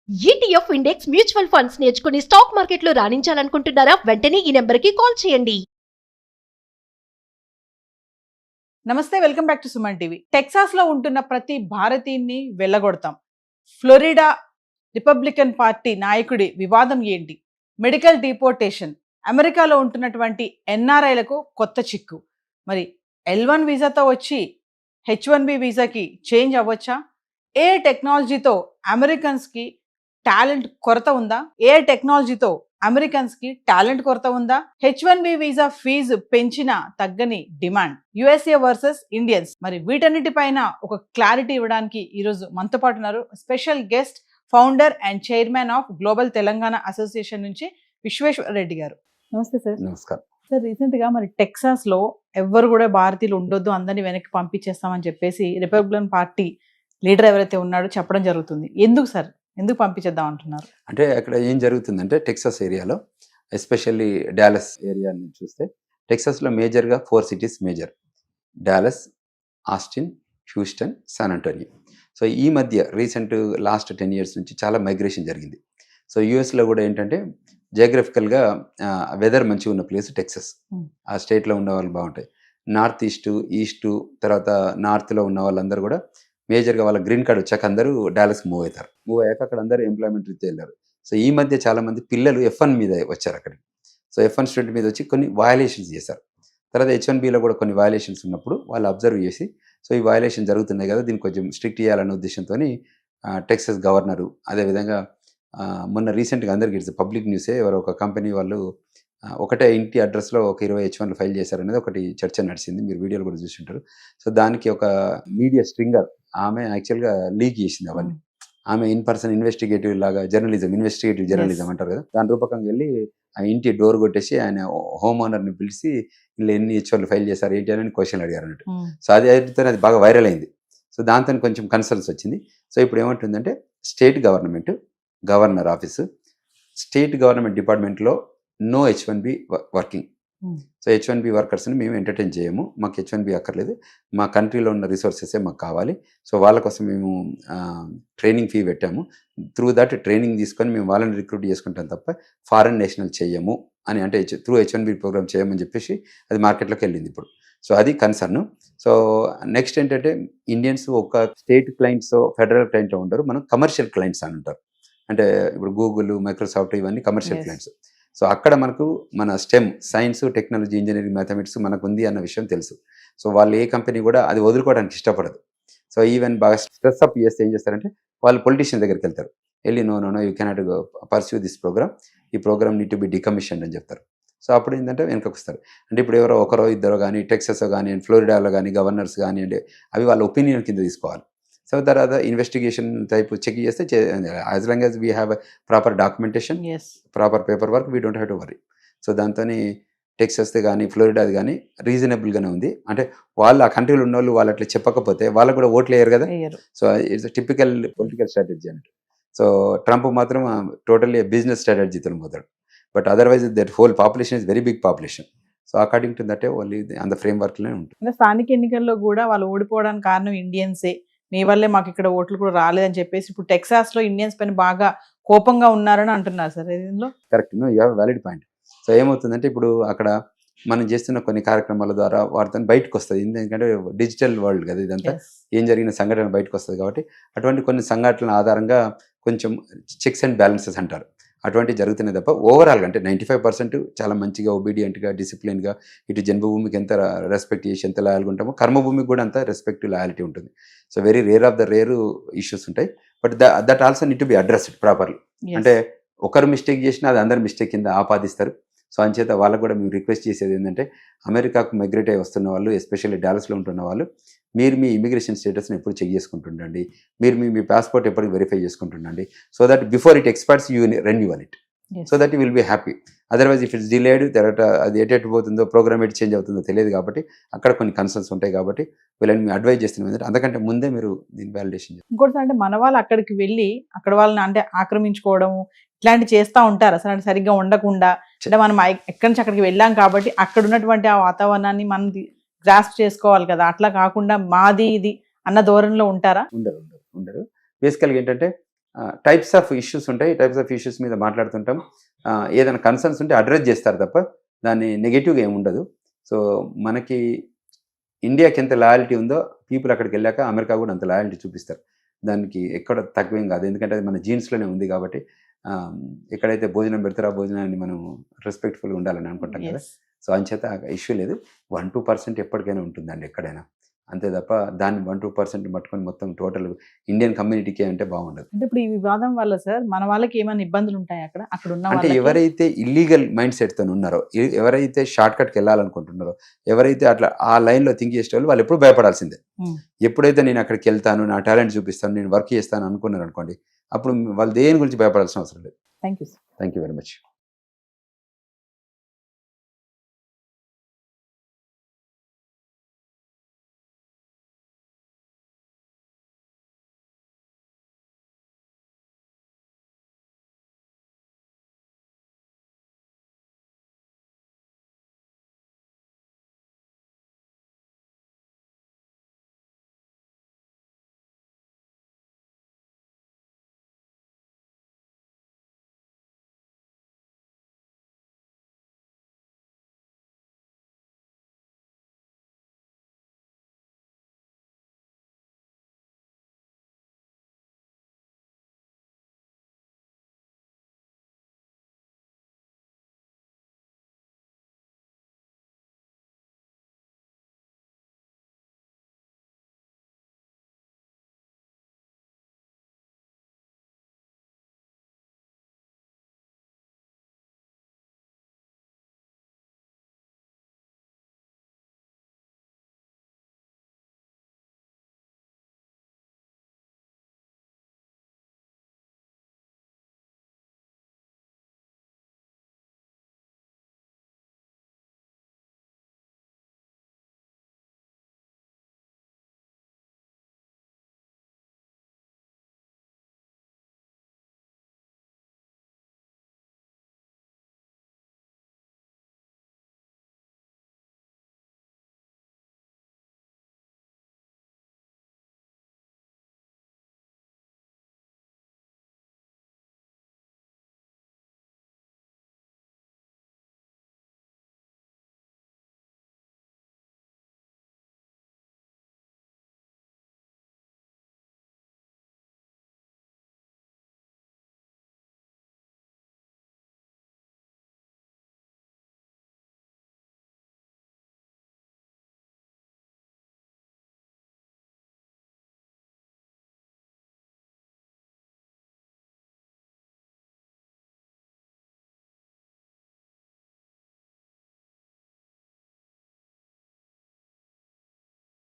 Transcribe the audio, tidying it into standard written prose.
ETF index mutual funds నేర్చుకుని stock మార్కెట్లో రాణించాలనుకుంటున్నారా? వెంటనే ఈ నెంబర్కి కాల్ చేయండి. నమస్తే, welcome back to Suman TV. Texas లో ఉంటున్న ప్రతి భారతీయుని వెళ్ళగొడతాం. ఫ్లోరిడా రిపబ్లికన్ పార్టీ నాయకుడి వివాదం ఏంటి? మెడికల్ డిపోర్టేషన్, అమెరికాలో ఉంటున్నటువంటి ఎన్ఆర్ఐలకు కొత్త చిక్కు. మరి L1 వీసాతో వచ్చి H1B వీసాకి చేంజ్ అవ్వచ్చా? ఏ టెక్నాలజీతో అమెరికన్స్కి టాలెంట్ కొరత ఉందా? ఏ టెక్నాలజీతో అమెరికన్స్ కి టాలెంట్ కొరత ఉందా? H1B వీసా ఫీజు పెంచిన తగ్గని డిమాండ్, USA వర్సెస్ ఇండియన్స్. మరి వీటన్నిటిపైన ఒక క్లారిటీ ఇవ్వడానికి ఈరోజు మనతో పాటు ఉన్నారు special guest, founder and chairman of global Telangana association నుంచి విశ్వేశ్వర రెడ్డి గారు. నమస్తే సార్. నమస్కారం సార్, రీసెంట్ గా మరి టెక్సాస్ లో ఎవ్వరు కూడా భారతీయులు ఉండొద్దు, అందరినీ వెనక్కి పంపించేస్తామని చెప్పేసి రిపబ్లికన్ పార్టీ లీడర్ ఎవరైతే ఉన్నాడో చెప్పడం జరుగుతుంది. ఎందుకు సార్, ఎందుకు పంపించేద్దాం అంటున్నారు? అంటే అక్కడ ఏం జరుగుతుందంటే టెక్సాస్ ఏరియాలో, ఎస్పెషల్లీ డాలస్ ఏరియాని చూస్తే టెక్సాస్లో మేజర్గా 4 cities major: Dallas, Austin, Houston, San Antonio. So ఈ మధ్య రీసెంట్ లాస్ట్ 10 years నుంచి చాలా మైగ్రేషన్ జరిగింది. సో యూఎస్లో కూడా ఏంటంటే జియోగ్రఫికల్గా వెదర్ మంచిగా ఉన్న ప్లేస్ టెక్సాస్. ఆ స్టేట్లో ఉన్న వాళ్ళు బాగుంటాయి. నార్త్ ఈస్టు తర్వాత నార్త్లో ఉన్న వాళ్ళందరూ కూడా మేజర్గా వాళ్ళ గ్రీన్ కార్డ్ వచ్చాక అందరూ డాలస్కి మూవ్ అవుతారు. మూవ్ అయ్యాక అక్కడ అందరూ ఎంప్లాయ్మెంట్ రీత్యా వెళ్ళారు. సో ఈ మధ్య చాలామంది పిల్లలు F1 మీద వచ్చారు అక్కడికి. సో F1 స్టూడెంట్ మీద వచ్చి కొన్ని వయలేషన్స్ చేశారు. తర్వాత H1Bలో కూడా కొన్ని వయలేషన్స్ ఉన్నప్పుడు వాళ్ళు అబ్జర్వ్ చేసి, సో ఈ వయలేషన్ జరుగుతున్నాయి కదా, దీన్ని కొంచెం స్ట్రిక్ట్ చేయాలనే ఉద్దేశంతో టెక్సాస్ గవర్నరు, అదేవిధంగా మొన్న రీసెంట్గా అందరికీ ఇట్స్ పబ్లిక్ న్యూసే, ఎవరో ఒక కంపెనీ వాళ్ళు ఒకటే ఇంటి అడ్రస్లో ఒక 20 H1 ఫైల్ చేశారనేది ఒకటి చర్చ నడిచింది. మీరు వీడియోలు కూడా చూసింటారు. సో దానికి ఒక మీడియా స్ట్రింగర్ ఆమె యాక్చువల్గా లీక్ చేసింది అవన్నీ. ఆమె ఇన్పర్సన్ ఇన్వెస్టిగేటివ్ జర్నలిజం అంటారు కదా, దాని రూపకంగా వెళ్ళి ఆ ఇంటి డోర్ కొట్టేసి ఆయన హోమ్ ఓనర్ని పిలిచి వీళ్ళు ఎన్ని H1 ఫైల్ చేశారు ఏంటి అని క్వశ్చన్ అడిగారు అన్నట్టు. సో అది బాగా వైరల్ అయింది. సో దాంతో కొంచెం కన్సర్న్స్ వచ్చింది. సో ఇప్పుడు ఏమంటుందంటే state governor office, state government డిపార్ట్మెంట్లో no H1B working. So H1B వర్కర్స్ని మేము ఎంటర్టైన్ చేయము, మాకు H1B అక్కర్లేదు, మా కంట్రీలో ఉన్న రిసోర్సెసే మాకు కావాలి. సో వాళ్ళ కోసం మేము ట్రైనింగ్ ఫీ పెట్టాము, త్రూ దట్ ట్రైనింగ్ తీసుకొని మేము వాళ్ళని రిక్రూట్ చేసుకుంటాం తప్ప ఫారెన్ నేషనల్ చేయము అని, అంటే త్రూ H1B ప్రోగ్రామ్ చేయమని చెప్పేసి అది మార్కెట్లోకి వెళ్ళింది ఇప్పుడు. సో అది కన్సర్న్. సో నెక్స్ట్ ఏంటంటే ఇండియన్స్ ఒక స్టేట్ క్లయింట్స్, ఫెడరల్ క్లయింట్ ఉండరు, మనం కమర్షియల్ క్లయింట్స్ అని ఉంటారు. అంటే ఇప్పుడు గూగుల్, మైక్రోసాఫ్ట్ ఇవన్నీ కమర్షియల్ క్లయింట్స్. సో అక్కడ మనకు మన stem, science, technology, engineering, mathematics మనకు ఉంది అన్న విషయం తెలుసు. సో వాళ్ళు ఏ కంపెనీ కూడా అది వదులుకోవడానికి ఇష్టపడదు. సో ఈవెన్ బాగా స్ట్రెస్ అప్ చేస్తే ఏం చేస్తారంటే వాళ్ళు పొలిటీషియన్ దగ్గరికి వెళ్తారు, వెళ్ళి no you cannot pursue this program, ఈ program need to be decommissioned అని చెప్తారు. సో అప్పుడు ఏంటంటే వెనకకు వస్తారు. అంటే ఇప్పుడు ఎవరో ఒకరో ఇద్దరు కానీ టెక్సాస్ కానీ ఫ్లోరిడాలో కానీ గవర్నర్స్ కానీ అంటే అవి వాళ్ళ ఒపీనియన్ కింద తీసుకోవాలి. సో తర్వాత ఇన్వెస్టిగేషన్ టైప్ చెక్ చేస్తే, as long as we have proper documentation, proper paper work, we don't have to worry. So దాంతో టెక్సాస్ది కానీ ఫ్లోరిడాది కానీ రీజనబుల్గానే ఉంది. అంటే వాళ్ళు ఆ కంట్రీలో ఉన్న వాళ్ళు అట్లా చెప్పకపోతే వాళ్ళకు కూడా ఓట్లు వేయరు కదా. So it's typical political strategy అన్నట్టు. సో ట్రంప్ మాత్రం టోటల్లీ బిజినెస్ స్ట్రాటజీతో పోతాడు. But otherwise that whole population is very big population. So according to that only అంత ఫ్రేమ్ వర్క్లోనే ఉంటుంది. స్థానిక ఎన్నికల్లో కూడా వాళ్ళు ఓడిపోవడానికి కారణం ఇండియన్సే, మీ వల్లే మాకు ఇక్కడ ఓట్లు కూడా రాలేదని చెప్పేసి ఇప్పుడు టెక్సాస్ లో ఇండియన్స్ పైన బాగా కోపంగా ఉన్నారని అంటున్నారు సార్. దీనిలో correct, you have valid point. So ఏమవుతుందంటే ఇప్పుడు అక్కడ మనం చేస్తున్న కొన్ని కార్యక్రమాల ద్వారా వారితో బయటకు వస్తుంది. ఎందుకంటే డిజిటల్ వరల్డ్ కదా ఇదంతా, ఏం జరిగిన సంఘటన బయటకు వస్తుంది కాబట్టి అటువంటి కొన్ని సంఘటనల ఆధారంగా కొంచెం చెక్స్ అండ్ బ్యాలెన్సెస్ అంటారు, అటువంటివి జరుగుతున్నాయి తప్ప ఓవరాల్గా అంటే 95% చాలా మంచిగా ఒబీడియంట్గా డిసిప్లిన్గా ఇటు జన్మభూమికి ఎంత రెస్పెక్ట్ చేసి ఎంత లాయల్గా ఉంటామో కర్మభూమికి కూడా అంత రెస్పెక్ట్ లాయాలిటీ ఉంటుంది. So very rare of the rare issues ఉంటాయి. But that also need to be addressed properly. అంటే ఒకరు మిస్టేక్ చేసినా అది అందరు మిస్టేక్ కింద ఆపాదిస్తారు. సో అంచేత వాళ్ళకు కూడా మేము రిక్వెస్ట్ చేసేది ఏంటంటే అమెరికాకు మైగ్రేట్ అయ్యి వస్తున్న వాళ్ళు, ఎస్పెషల్లీ డాలస్లో ఉంటున్న వాళ్ళు, మీరు మీ ఇమిగ్రేషన్ స్టేటస్ని ఎప్పుడు చెక్ చేసుకుంటుండండి, మీరు మీ పాస్పోర్ట్ ఎప్పటికి వెరిఫై చేసుకుంటుండండి. So that before it expires you renewal it, so that you will be happy. Otherwise if it's delayed, తర్వాత అది ఎటు పోతుందో, ప్రోగ్రామ్ ఎటు చేంజ్ అవుతుందో తెలియదు కాబట్టి అక్కడ కొన్ని కన్సర్న్స్ ఉంటాయి. కాబట్టి వీళ్ళని మేము అడ్వైజ్ చేస్తున్నాం ఏంటంటే అంతకంటే ముందే మీరు దీన్ని వ్యాలిడేషన్. ఇంకోటి అంటే మన వాళ్ళు అక్కడికి వెళ్ళి అక్కడ వాళ్ళని అంటే ఆక్రమించుకోవడం ఇట్లాంటివి చేస్తూ ఉంటారు అసలు, అంటే సరిగ్గా ఉండకుండా. అంటే మనం ఎక్కడి నుంచి అక్కడికి వెళ్ళాం కాబట్టి అక్కడ ఉన్నటువంటి ఆ వాతావరణాన్ని మనం గ్రాస్ప్ చేసుకోవాలి కదా, అట్లా కాకుండా మాది ఇది అన్న ధోరణిలో ఉంటారా? ఉండరు. బేసికల్గా ఏంటంటే టైప్స్ ఆఫ్ ఇష్యూస్ ఉంటాయి. టైప్స్ ఆఫ్ ఇష్యూస్ మీద మాట్లాడుతుంటాం. ఏదైనా కన్సర్న్స్ ఉంటే అడ్రస్ చేస్తారు తప్ప దాన్ని నెగిటివ్గా ఏమి ఉండదు. సో మనకి ఇండియాకి ఎంత లాయల్టీ ఉందో పీపుల్ అక్కడికి వెళ్ళాక అమెరికా కూడా అంత లాయల్టీ చూపిస్తారు. దానికి ఎక్కడ తక్కువేం కాదు, ఎందుకంటే అది మన జీన్స్లోనే ఉంది కాబట్టి. ఎక్కడైతే భోజనం పెడతారో ఆ భోజనాన్ని మనం రెస్పెక్ట్ఫుల్గా ఉండాలని అనుకుంటాం కదా. Yes. సో అంచేత ఇష్యూ లేదు. 1-2% ఎప్పటికైనా ఉంటుందండి ఎక్కడైనా, అంతే తప్ప దాన్ని 1-2% పట్టుకొని మొత్తం టోటల్ ఇండియన్ కమ్యూనిటీకి అంటే బాగుండదు. అంటే ఇప్పుడు ఈ వివాదం వల్ల సార్ మన వాళ్ళకి ఏమైనా ఇబ్బందులు ఉంటాయి అక్కడ ఉన్న అంటే వాళ్ళకి? ఎవరైతే ఇల్లీగల్ మైండ్ సెట్తో ఉన్నారో, ఎవరైతే షార్ట్ కట్కి వెళ్ళాలనుకుంటున్నారో, ఎవరైతే అట్లా ఆ లైన్లో థింక్ చేసే వాళ్ళు ఎప్పుడు భయపడాల్సిందే. Hmm. ఎప్పుడైతే నేను అక్కడికి వెళ్తాను, నా టాలెంట్ చూపిస్తాను, నేను వర్క్ చేస్తాను అనుకున్నారు అనుకోండి, అప్పుడు వాళ్ళు దేని గురించి భయపడాల్సిన అవసరం లేదు. Thank you. Thank you very much.